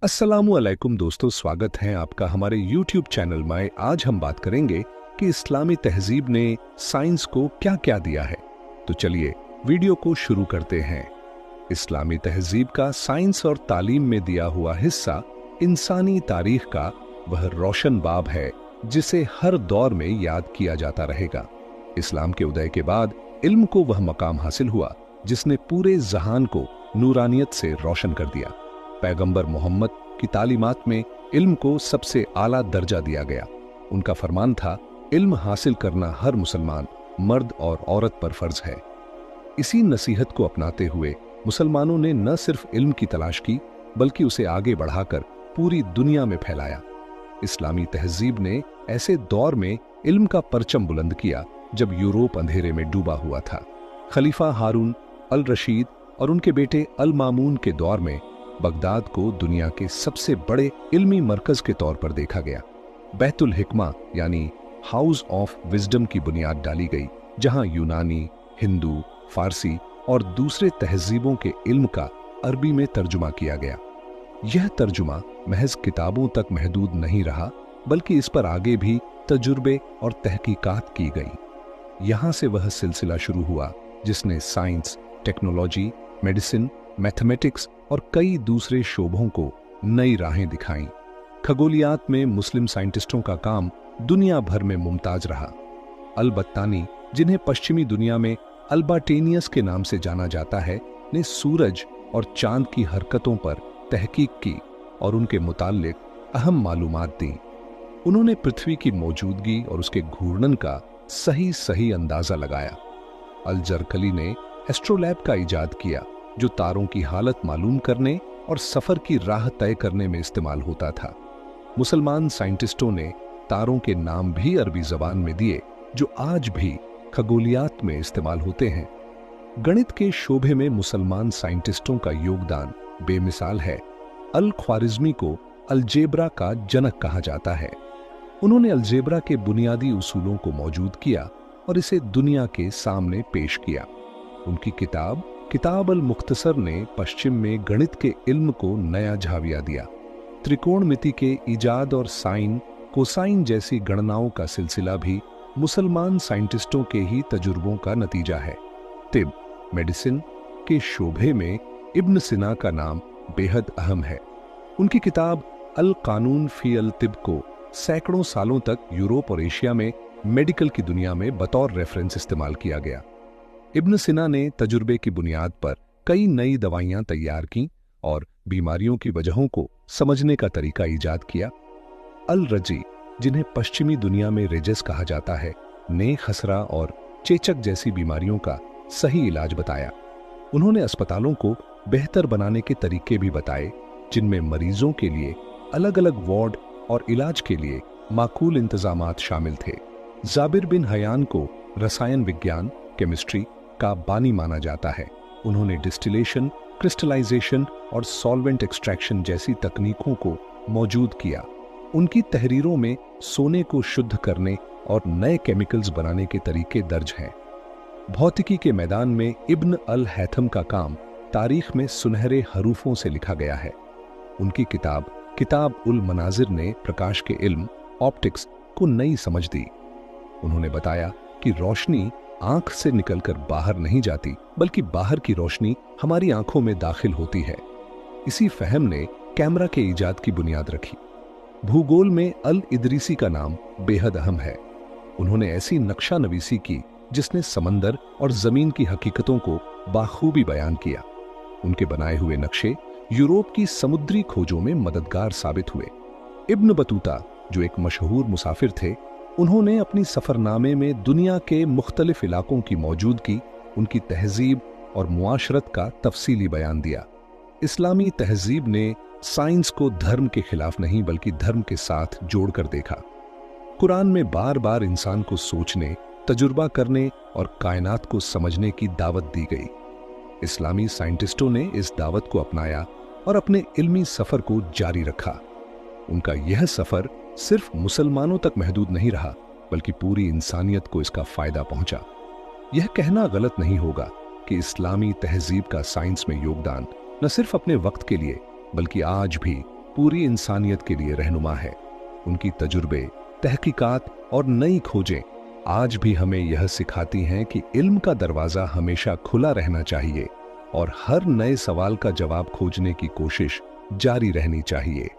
अस्सलामुअलैकुम दोस्तों, स्वागत है आपका हमारे YouTube चैनल में। आज हम बात करेंगे कि इस्लामी तहजीब ने साइंस को क्या क्या दिया है। तो चलिए वीडियो को शुरू करते हैं। इस्लामी तहजीब का साइंस और तालीम में दिया हुआ हिस्सा इंसानी तारीख का वह रोशन बाब है जिसे हर दौर में याद किया जाता रहेगा। इस्लाम के उदय के बाद इल्म को वह मकाम हासिल हुआ जिसने पूरे जहान को नूरानियत से रोशन कर दिया। पैगंबर मोहम्मद की तालीमात में इल्म को सबसे आला दर्जा दिया गया। उनका फरमान था, इल्म हासिल करना हर मुसलमान मर्द और औरत पर फर्ज है। इसी नसीहत को अपनाते हुए मुसलमानों ने न सिर्फ इल्म की तलाश की बल्कि उसे आगे बढ़ाकर पूरी दुनिया में फैलाया। इस्लामी तहजीब ने ऐसे दौर में इल्म का परचम बुलंद किया जब यूरोप अंधेरे में डूबा हुआ था। खलीफा हारून अल रशीद और उनके बेटे अल मामून के दौर में बगदाद को दुनिया के सबसे बड़े इल्मी मरकज के तौर पर देखा गया। बैतुल हिकमा यानी हाउस ऑफ विजडम की बुनियाद डाली गई, जहां यूनानी, हिंदू, फारसी और दूसरे तहजीबों के इल्म का अरबी में तर्जुमा किया गया। यह तर्जुमा महज किताबों तक महदूद नहीं रहा बल्कि इस पर आगे भी तजुर्बे और तहकीकात की गई। यहां से वह सिलसिला शुरू हुआ जिसने साइंस, टेक्नोलॉजी, मेडिसिन, मैथमेटिक्स और कई दूसरे शोबों को नई राहें दिखाईं। खगोलियात में मुस्लिम साइंटिस्टों का काम दुनिया भर में मुमताज रहा। अल-बत्तानी, जिन्हें पश्चिमी दुनिया में अल्बाटेनियस के नाम से जाना जाता है, ने सूरज और चांद की हरकतों पर तहकीक की और उनके मुताल्लिक अहम मालूमात दी। उन्होंने पृथ्वी की मौजूदगी और उसके घूर्णन का सही अंदाजा लगाया। अल-जरकली ने एस्ट्रोलैब का इजाद किया जो तारों की हालत मालूम करने और सफर की राह तय करने में इस्तेमाल होता था। मुसलमान साइंटिस्टों ने तारों के नाम भी अरबी जबान में दिए जो आज भी खगोलियात में इस्तेमाल होते हैं। गणित के शोबे में मुसलमान साइंटिस्टों का योगदान बेमिसाल है। अल ख्वारिज़मी को अलजेब्रा का जनक कहा जाता है। उन्होंने अलजेब्रा के बुनियादी उसूलों को मौजूद किया और इसे दुनिया के सामने पेश किया। उनकी किताब अल मुख्तसर ने पश्चिम में गणित के इल्म को नया झाविया दिया। त्रिकोणमिति के इजाद और साइन, कोसाइन जैसी गणनाओं का सिलसिला भी मुसलमान साइंटिस्टों के ही तजुर्बों का नतीजा है। तिब, मेडिसिन के शोबे में इब्न सिना का नाम बेहद अहम है। उनकी किताब अल कानून फी अल तिब को सैकड़ों सालों तक यूरोप और एशिया में मेडिकल की दुनिया में बतौर रेफरेंस इस्तेमाल किया गया। इब्न सिना ने तजुर्बे की बुनियाद पर कई नई दवाइयां तैयार की और बीमारियों की वजहों को समझने का तरीका ईजाद किया। अल रजी, जिन्हें पश्चिमी दुनिया में रेजस कहा जाता है, ने खसरा और चेचक जैसी बीमारियों का सही इलाज बताया। उन्होंने अस्पतालों को बेहतर बनाने के तरीके भी बताए जिनमें मरीजों के लिए अलग अलग वार्ड और इलाज के लिए माकूल इंतजामात शामिल थे। जाबिर बिन हयान को रसायन विज्ञान, केमिस्ट्री का बानी माना जाता है। उन्होंने डिस्टिलेशन, क्रिस्टलाइजेशन और सॉल्वेंट एक्सट्रैक्शन जैसी तकनीकों को मौजूद किया। उनकी तहरीरों में सोने को शुद्ध करने और नए केमिकल्स बनाने के तरीके दर्ज हैं। भौतिकी के मैदान में इब्न अल हैथम का काम तारीख में सुनहरे हरूफों से लिखा गया है। उनकी किताब उल मनाजिर ने प्रकाश के इल्म, ऑप्टिक्स को नई समझ दी। उन्होंने बताया कि रोशनी आंख से निकलकर बाहर नहीं जाती बल्कि बाहर की रोशनी हमारी आंखों में दाखिल होती है। इसी फहम ने कैमरा के इजाद की बुनियाद रखी। भूगोल में अल इदरीसी का नाम बेहद अहम है। उन्होंने ऐसी नक्शा नवीसी की जिसने समंदर और जमीन की हकीकतों को बाखूबी बयान किया। उनके बनाए हुए नक्शे यूरोप की समुद्री खोजों में मददगार साबित हुए। इब्न बतूता, जो एक मशहूर मुसाफिर थे, उन्होंने अपनी सफरनामे में दुनिया के मुख्तलिफ इलाकों की मौजूदगी, उनकी तहजीब और मुआशरत का तफसीली बयान दिया। इस्लामी तहजीब ने साइंस को धर्म के खिलाफ नहीं बल्कि धर्म के साथ जोड़कर देखा। कुरान में बार बार इंसान को सोचने, तजुर्बा करने और कायनात को समझने की दावत दी गई। इस्लामी साइंटिस्टों ने इस दावत को अपनाया और अपने इल्मी सफर को जारी रखा। उनका यह सफर सिर्फ मुसलमानों तक महदूद नहीं रहा बल्कि पूरी इंसानियत को इसका फायदा पहुंचा। यह कहना गलत नहीं होगा कि इस्लामी तहजीब का साइंस में योगदान न सिर्फ अपने वक्त के लिए बल्कि आज भी पूरी इंसानियत के लिए रहनुमा है। उनकी तजुर्बे, तहकीकात और नई खोजें आज भी हमें यह सिखाती हैं कि इल्म का दरवाजा हमेशा खुला रहना चाहिए और हर नए सवाल का जवाब खोजने की कोशिश जारी रहनी चाहिए।